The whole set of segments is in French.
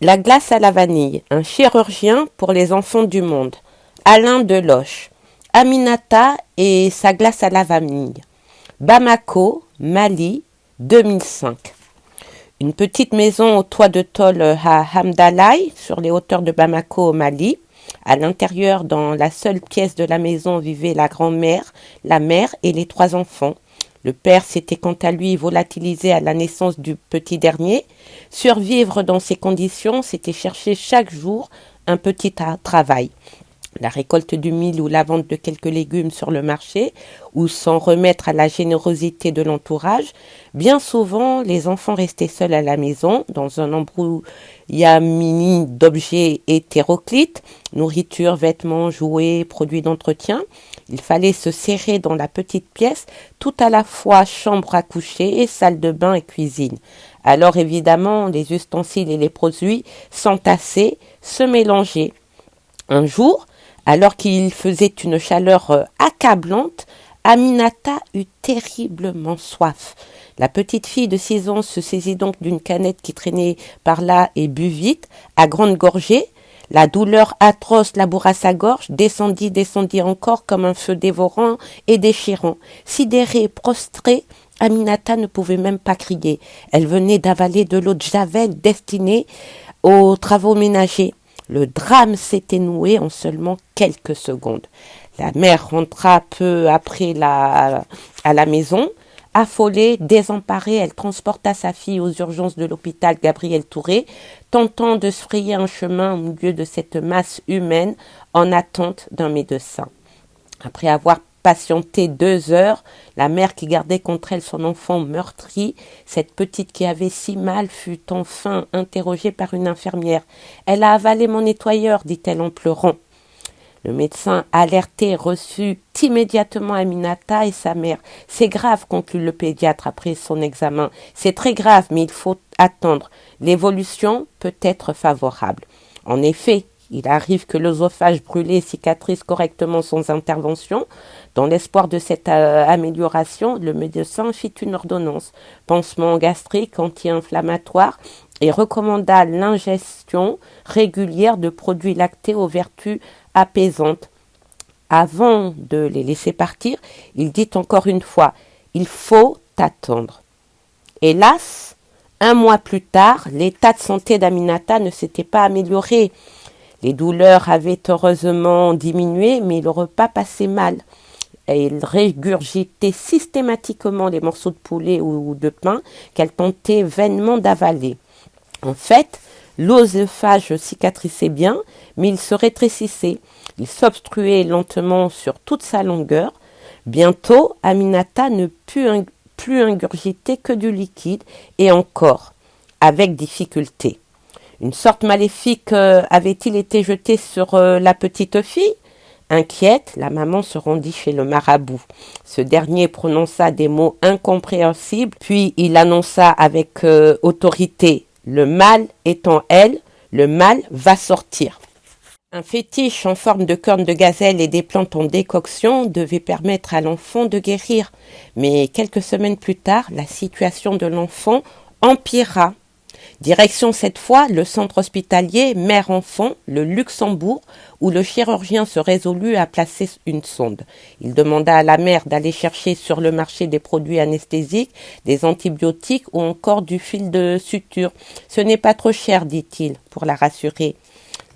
La glace à la vanille, un chirurgien pour les enfants du monde. Alain Deloche. Aminata et sa glace à la vanille. Bamako, Mali, 2005. Une petite maison au toit de tôle à Hamdalaï, sur les hauteurs de Bamako au Mali. À l'intérieur, dans la seule pièce de la maison, vivaient la grand-mère, la mère et les 3 enfants. Le père s'était quant à lui volatilisé à la naissance du petit dernier. Survivre dans ces conditions, c'était chercher chaque jour un petit travail. La récolte du mil ou la vente de quelques légumes sur le marché, ou s'en remettre à la générosité de l'entourage. Bien souvent, les enfants restaient seuls à la maison, dans un embrouillamini d'objets hétéroclites, nourriture, vêtements, jouets, produits d'entretien. Il fallait se serrer dans la petite pièce, tout à la fois chambre à coucher et salle de bain et cuisine. Alors évidemment, les ustensiles et les produits s'entassaient, se mélangeaient. Un jour, alors qu'il faisait une chaleur accablante, Aminata eut terriblement soif. La petite fille de 6 ans se saisit donc d'une canette qui traînait par là et but vite, à grande gorgée. La douleur atroce laboura sa gorge, descendit encore comme un feu dévorant et déchirant. Sidérée, prostrée, Aminata ne pouvait même pas crier. Elle venait d'avaler de l'eau de javel destinée aux travaux ménagers. Le drame s'était noué en seulement quelques secondes. La mère rentra peu après à la maison. Affolée, désemparée, elle transporta sa fille aux urgences de l'hôpital Gabriel Touré, tentant de se frayer un chemin au milieu de cette masse humaine en attente d'un médecin. Après avoir patienté 2 heures, la mère qui gardait contre elle son enfant meurtri, cette petite qui avait si mal, fut enfin interrogée par une infirmière. « Elle a avalé mon nettoyeur, dit-elle en pleurant. » Le médecin alerté reçut immédiatement Aminata et sa mère. « C'est grave, conclut le pédiatre après son examen. C'est très grave, mais il faut attendre. L'évolution peut être favorable. » En effet, il arrive que l'œsophage brûlé cicatrise correctement sans intervention. Dans l'espoir de cette amélioration, le médecin fit une ordonnance. Pansement gastrique, anti-inflammatoire, et recommanda l'ingestion régulière de produits lactés aux vertus apaisantes. Avant de les laisser partir, il dit encore une fois « Il faut attendre ». Hélas, 1 mois plus tard, l'état de santé d'Aminata ne s'était pas amélioré. Les douleurs avaient heureusement diminué, mais le repas passait mal. Elle régurgitait systématiquement les morceaux de poulet ou de pain qu'elle tentait vainement d'avaler. En fait, l'œsophage cicatrisait bien, mais il se rétrécissait. Il s'obstruait lentement sur toute sa longueur. Bientôt, Aminata ne put plus ingurgiter que du liquide, et encore, avec difficulté. Une sorte maléfique avait-il été jeté sur la petite fille ? Inquiète, la maman se rendit chez le marabout. Ce dernier prononça des mots incompréhensibles, puis il annonça avec autorité « Le mal est en elle, le mal va sortir ». Un fétiche en forme de corne de gazelle et des plantes en décoction devait permettre à l'enfant de guérir. Mais quelques semaines plus tard, la situation de l'enfant empira. Direction cette fois le centre hospitalier mère-enfant, le Luxembourg, où le chirurgien se résolut à placer une sonde. Il demanda à la mère d'aller chercher sur le marché des produits anesthésiques, des antibiotiques ou encore du fil de suture. « Ce n'est pas trop cher, dit-il, pour la rassurer. »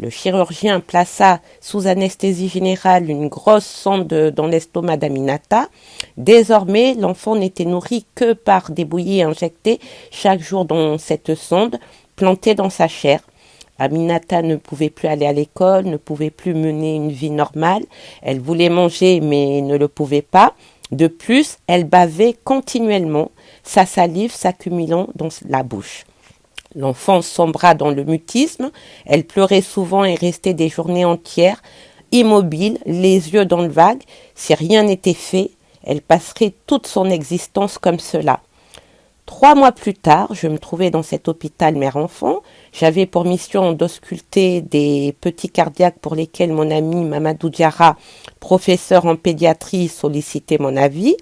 Le chirurgien plaça sous anesthésie générale une grosse sonde dans l'estomac d'Aminata. Désormais, l'enfant n'était nourri que par des bouillies injectées chaque jour dans cette sonde, plantée dans sa chair. Aminata ne pouvait plus aller à l'école, ne pouvait plus mener une vie normale. Elle voulait manger, mais ne le pouvait pas. De plus, elle bavait continuellement, sa salive s'accumulant dans la bouche. L'enfant sombra dans le mutisme, elle pleurait souvent et restait des journées entières, immobile, les yeux dans le vague. Si rien n'était fait, elle passerait toute son existence comme cela. 3 mois plus tard, je me trouvais dans cet hôpital mère-enfant. J'avais pour mission d'ausculter des petits cardiaques pour lesquels mon ami Mamadou Diarra, professeur en pédiatrie, sollicitait mon avis.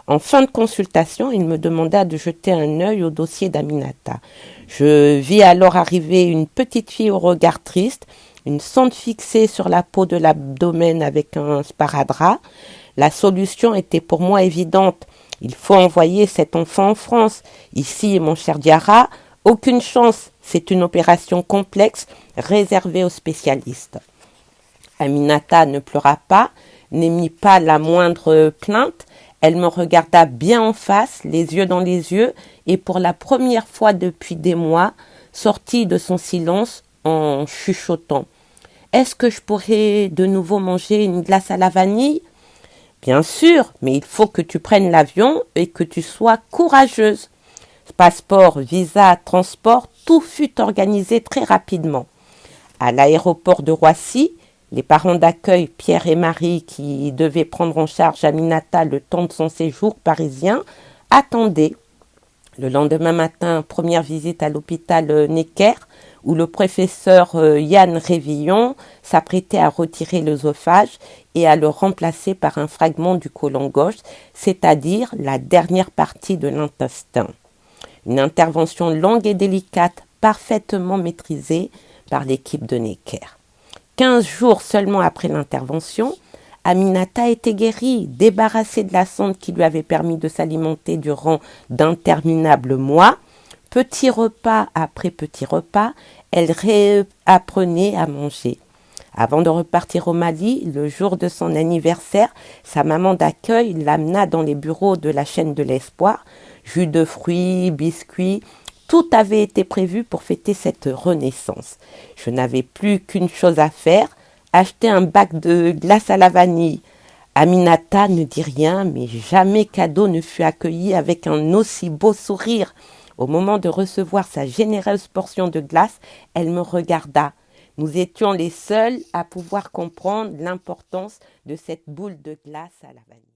En fin de consultation, il me demanda de jeter un œil au dossier d'Aminata. Je vis alors arriver une petite fille au regard triste, une sonde fixée sur la peau de l'abdomen avec un sparadrap. La solution était pour moi évidente. Il faut envoyer cet enfant en France. Ici, mon cher Diarra, aucune chance. C'est une opération complexe réservée aux spécialistes. Aminata ne pleura pas, n'émit pas la moindre plainte. Elle me regarda bien en face, les yeux dans les yeux, et pour la première fois depuis des mois, sortit de son silence en chuchotant. « Est-ce que je pourrais de nouveau manger une glace à la vanille ?»« Bien sûr, mais il faut que tu prennes l'avion et que tu sois courageuse. » Passeport, visa, transport, tout fut organisé très rapidement. À l'aéroport de Roissy, les parents d'accueil, Pierre et Marie, qui devaient prendre en charge Aminata le temps de son séjour parisien, attendaient. Le lendemain matin, première visite à l'hôpital Necker, où le professeur Yann Révillon s'apprêtait à retirer l'œsophage et à le remplacer par un fragment du côlon gauche, c'est-à-dire la dernière partie de l'intestin. Une intervention longue et délicate, parfaitement maîtrisée par l'équipe de Necker. 15 jours seulement après l'intervention, Aminata était guérie, débarrassée de la sonde qui lui avait permis de s'alimenter durant d'interminables mois. Petit repas après petit repas, elle réapprenait à manger. Avant de repartir au Mali, le jour de son anniversaire, sa maman d'accueil l'amena dans les bureaux de la chaîne de l'Espoir. Jus de fruits, biscuits, tout avait été prévu pour fêter cette renaissance. Je n'avais plus qu'une chose à faire, acheter un bac de glace à la vanille. Aminata ne dit rien, mais jamais cadeau ne fut accueilli avec un aussi beau sourire. Au moment de recevoir sa généreuse portion de glace, elle me regarda. Nous étions les seuls à pouvoir comprendre l'importance de cette boule de glace à la vanille.